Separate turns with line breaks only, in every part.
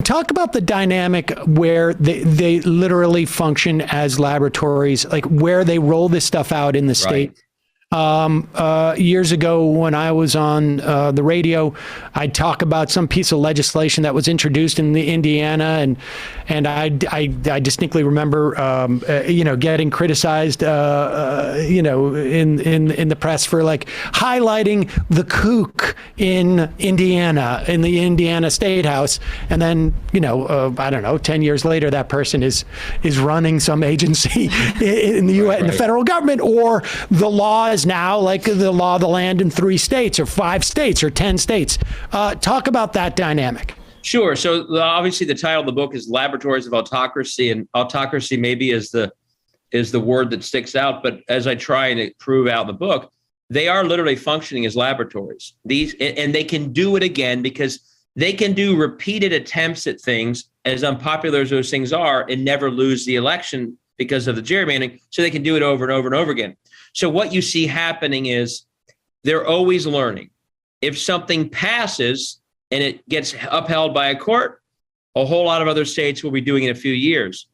Talk about the dynamic where they literally function as laboratories, like where they roll this stuff out in the state.
Right.
Years ago, when I was on the radio, I'd talk about some piece of legislation that was introduced in the Indiana, and I distinctly remember, getting criticized, in the press for like highlighting the kook in Indiana, in the Indiana statehouse, and then I don't know, 10 years later, that person is running some agency in the U.S. in the federal government, or the law is now like the law of the land in 3 states or 5 states or 10 states. Talk about that dynamic.
Sure. So obviously the title of the book is Laboratories of Autocracy, and autocracy maybe is the word that sticks out. But as I try and prove out in the book, they are literally functioning as laboratories. And they can do it again because they can do repeated attempts at things, as unpopular as those things are, and never lose the election because of the gerrymandering. So they can do it over and over and over again. So what you see happening is they're always learning. If something passes and it gets upheld by a court, a whole lot of other states will be doing it in a few years.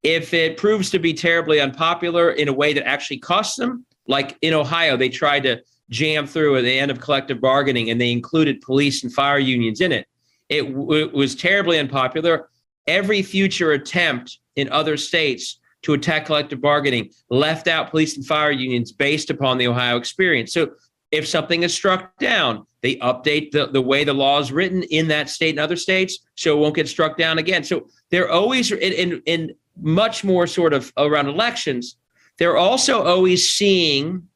If it proves to be terribly unpopular in a way that actually costs them, like in Ohio, they tried to jam through at the end of collective bargaining and they included police and fire unions in it. It was terribly unpopular. Every future attempt in other states to attack collective bargaining left out police and fire unions based upon the Ohio experience. So if something is struck down, they update the way the law is written in that state and other states so it won't get struck down again. So they're always in much more sort of around elections. They're also always seeing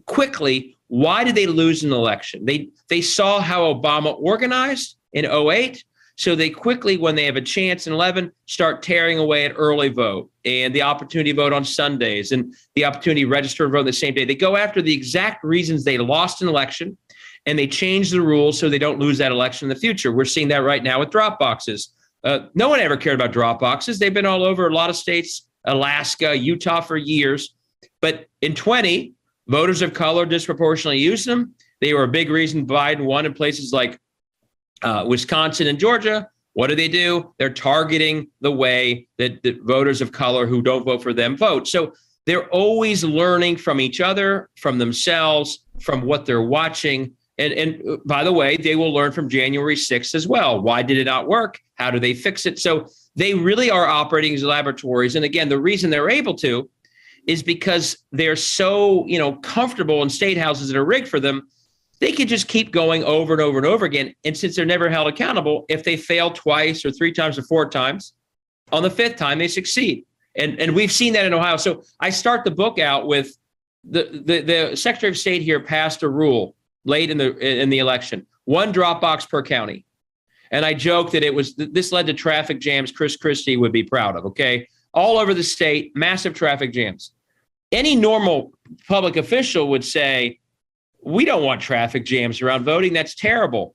quickly, why did they lose an election? They saw how Obama organized in 2008. So they quickly, when they have a chance in 11, start tearing away at early vote and the opportunity to vote on Sundays and the opportunity to register and vote the same day. They go after the exact reasons they lost an election, and they change the rules so they don't lose that election in the future. We're seeing that right now with drop boxes. No one ever cared about drop boxes. They've been all over a lot of states, Alaska, Utah for years. But in 20, voters of color disproportionately used them. They were a big reason Biden won in places like Wisconsin and Georgia. What do? They're targeting the way that the voters of color who don't vote for them vote. So they're always learning from each other, from themselves, from what they're watching. And by the way, they will learn from January 6th as well. Why did it not work? How do they fix it? So they really are operating as laboratories. And again, the reason they're able to is because they're so, comfortable in state houses that are rigged for them. They could just keep going over and over and over again. And since they're never held accountable, if they fail twice or 3 times or 4 times, on the 5th time, they succeed. And we've seen that in Ohio. So I start the book out with the Secretary of State here passed a rule late in the election, 1 drop box per county. And I joke that this led to traffic jams Chris Christie would be proud of, okay? All over the state, massive traffic jams. Any normal public official would say, we don't want traffic jams around voting. That's terrible.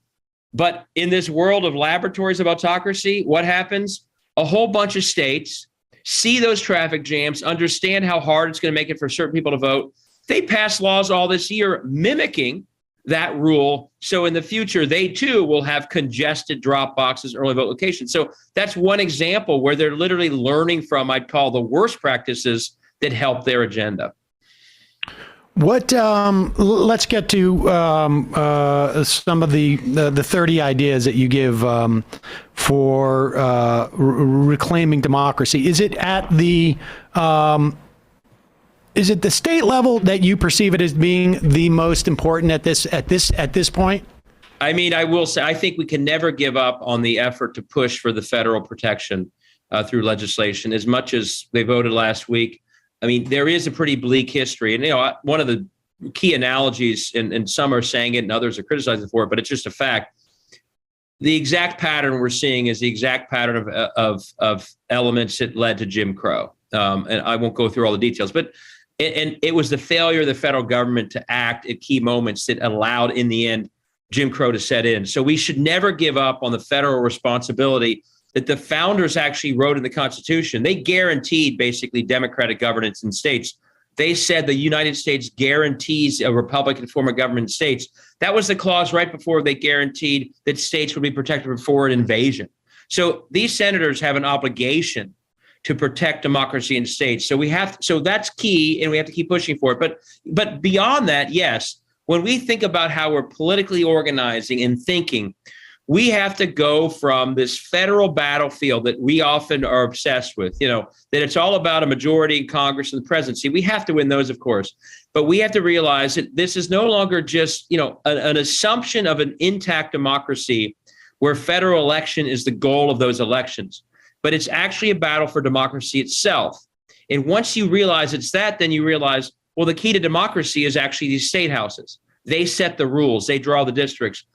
But in this world of laboratories of autocracy, what happens? A whole bunch of states see those traffic jams, understand how hard it's going to make it for certain people to vote. They pass laws all this year mimicking that rule. So in the future, they too will have congested drop boxes, early vote locations. So that's one example where they're literally learning from, I'd call, the worst practices that help their agenda.
What? Let's get to some of the 30 ideas that you give for reclaiming democracy. Is it at the state level that you perceive it as being the most important at this point?
I mean, I will say, I think we can never give up on the effort to push for the federal protection through legislation. As much as they voted last week, I mean, there is a pretty bleak history. And, one of the key analogies, and some are saying it and others are criticizing for it, but it's just a fact. The exact pattern we're seeing is the exact pattern of elements that led to Jim Crow. And I won't go through all the details, but it was the failure of the federal government to act at key moments that allowed, in the end, Jim Crow to set in. So we should never give up on the federal responsibility that the founders actually wrote in the Constitution. They guaranteed basically democratic governance in states. They said the United States guarantees a Republican form of government in states. That was the clause right before they guaranteed that states would be protected from foreign invasion. So these senators have an obligation to protect democracy in states. So that's key, and we have to keep pushing for it. But beyond that, yes, when we think about how we're politically organizing and thinking, we have to go from this federal battlefield that we often are obsessed with, that it's all about a majority in Congress and the presidency. We have to win those, of course, but we have to realize that this is no longer just, an assumption of an intact democracy where federal election is the goal of those elections, but it's actually a battle for democracy itself. And once you realize it's that, then you realize, well, the key to democracy is actually these state houses. They set the rules, they draw the districts.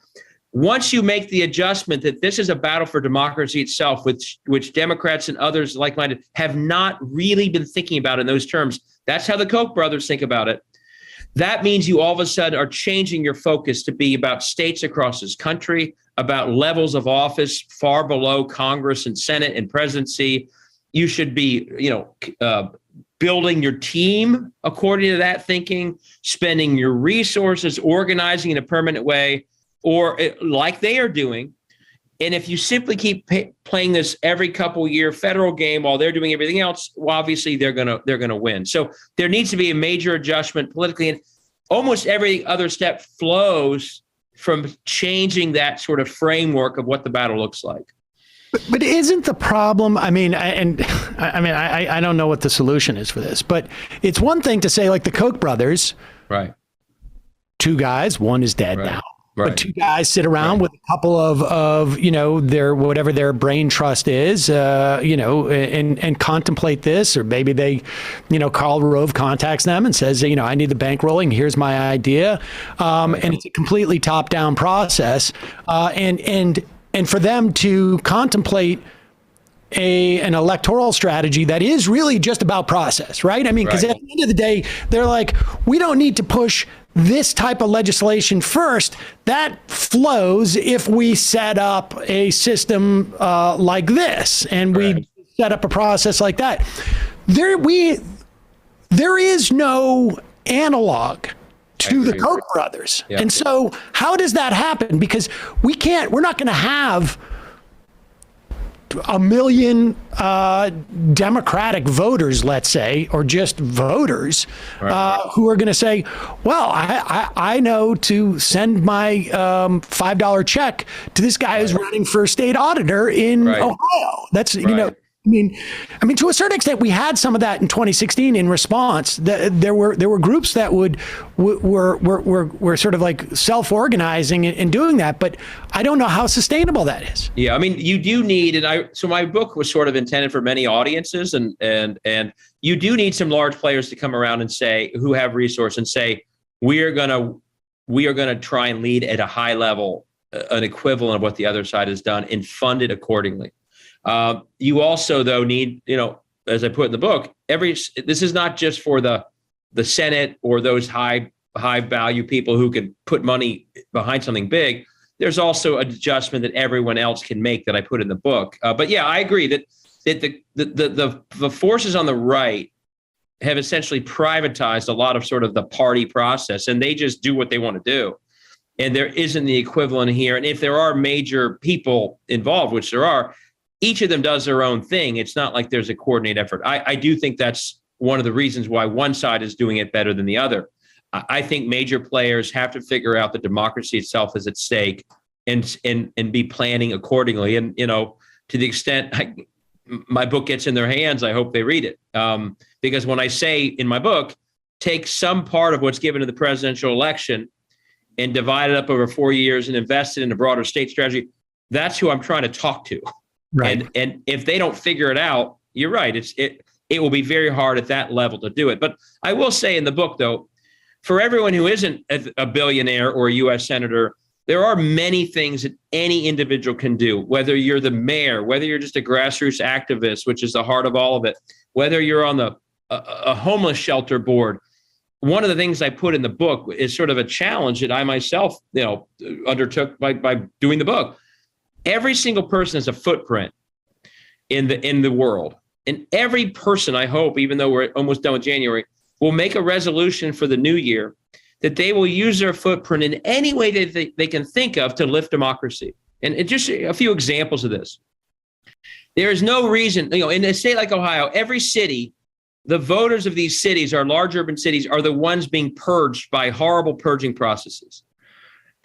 Once you make the adjustment that this is a battle for democracy itself, which Democrats and others like-minded have not really been thinking about in those terms, that's how the Koch brothers think about it. That means you all of a sudden are changing your focus to be about states across this country, about levels of office far below Congress and Senate and presidency. You should be, building your team according to that thinking, spending your resources, organizing in a permanent way, or like they are doing. And if you simply keep playing this every couple year federal game while they're doing everything else, well, obviously they're gonna win. So there needs to be a major adjustment politically, and almost every other step flows from changing that sort of framework of what the battle looks like.
But isn't the problem? I don't know what the solution is for this, but it's one thing to say, like the Koch brothers,
right?
Two guys, one is dead now.
Right.
But two guys sit around with a couple of their whatever their brain trust is, and contemplate this, or maybe they, Karl Rove contacts them and says, I need the bankrolling. Here's my idea, and it's a completely top-down process, and for them to contemplate an electoral strategy that is really just about process, right? I mean, because at the end of the day, they're like, we don't need to push this type of legislation first. That flows if we set up a system like this, and we set up a process like that. There is no analog to the Koch brothers. Yep. And so how does that happen? Because we're not going to have 1 million Democratic voters, let's say, or just voters, who are going to say, well, I know to send my $5 check to this guy who's running for state auditor in Ohio. That's, I mean, to a certain extent, we had some of that in 2016 in response. There were groups that were sort of like self-organizing and doing that, but I don't know how sustainable that is.
Yeah, I mean, you do need, so my book was sort of intended for many audiences, and you do need some large players to come around and say, who have resource, and say, we are gonna try and lead at a high level, an equivalent of what the other side has done, and fund it accordingly. You also, though, need, as I put in the book, this is not just for the Senate or those high value people who can put money behind something big. There's also an adjustment that everyone else can make that I put in the book. But yeah, I agree that the forces on the right have essentially privatized a lot of sort of the party process, and they just do what they want to do. And there isn't the equivalent here. And if there are major people involved, which there are, each of them does their own thing. It's not like there's a coordinated effort. I do think that's one of the reasons why one side is doing it better than the other. I think major players have to figure out that democracy itself is at stake and be planning accordingly. And, to the extent my book gets in their hands, I hope they read it. Because when I say in my book, take some part of what's given to the presidential election and divide it up over 4 years and invest it in a broader state strategy, that's who I'm trying to talk to. Right. And if they don't figure it out, you're right. It will be very hard at that level to do it. But I will say in the book, though, for everyone who isn't a billionaire or a U.S. senator, there are many things that any individual can do, whether you're the mayor, whether you're just a grassroots activist, which is the heart of all of it, whether you're on a homeless shelter board. One of the things I put in the book is sort of a challenge that I myself, undertook by doing the book. Every single person has a footprint in the world. And every person, I hope, even though we're almost done with January, will make a resolution for the new year that they will use their footprint in any way that they can think of to lift democracy. And just a few examples of this. There is no reason, in a state like Ohio, every city, the voters of these cities, our large urban cities, are the ones being purged by horrible purging processes.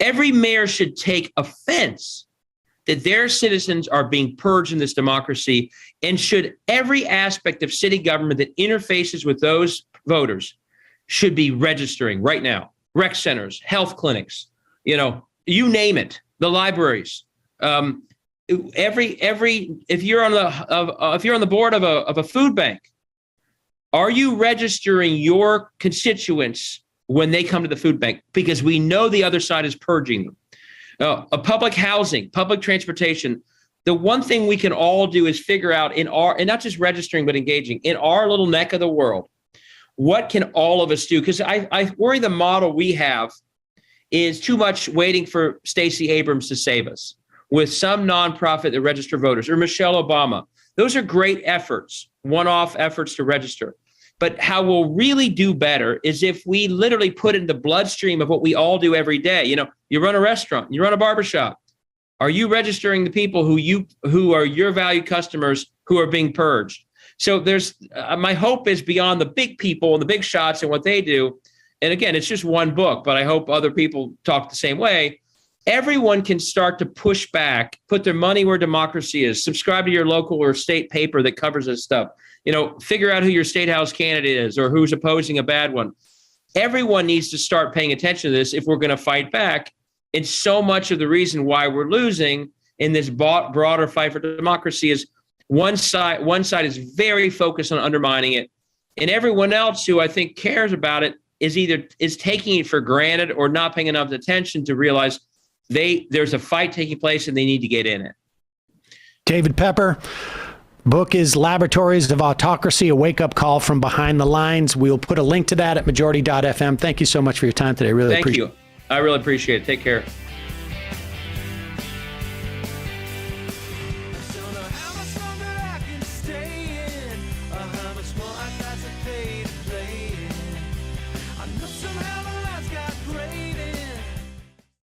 Every mayor should take offense that their citizens are being purged in this democracy, and should every aspect of city government that interfaces with those voters should be registering right now. Rec centers, health clinics, you name it, the libraries. If you're on the board of a food bank, are you registering your constituents when they come to the food bank? Because we know the other side is purging them. A public housing, public transportation. The one thing we can all do is figure out and not just registering, but engaging in our little neck of the world. What can all of us do? Because I worry the model we have is too much waiting for Stacey Abrams to save us with some nonprofit that register voters, or Michelle Obama. Those are great efforts, one-off efforts to register. But how we'll really do better is if we literally put in the bloodstream of what we all do every day. You run a restaurant, you run a barbershop. Are you registering the people who are your valued customers who are being purged? So there's my hope is beyond the big people and the big shots and what they do. And again, it's just one book, but I hope other people talk the same way. Everyone can start to push back, put their money where democracy is, subscribe to your local or state paper that covers this stuff. Figure out who your statehouse candidate is or who's opposing a bad one. Everyone needs to start paying attention to this if we're going to fight back. And so much of the reason why we're losing in this broader fight for democracy is one side is very focused on undermining it. And everyone else who I think cares about it is taking it for granted or not paying enough attention to realize there's a fight taking place and they need to get in it.
David Pepper. Book is Laboratories of Autocracy, a wake-up call from behind the lines. We'll put a link to that at majority.fm. Thank you so much for your time today. Really appreciate it.
Thank you. I really appreciate it. Take care.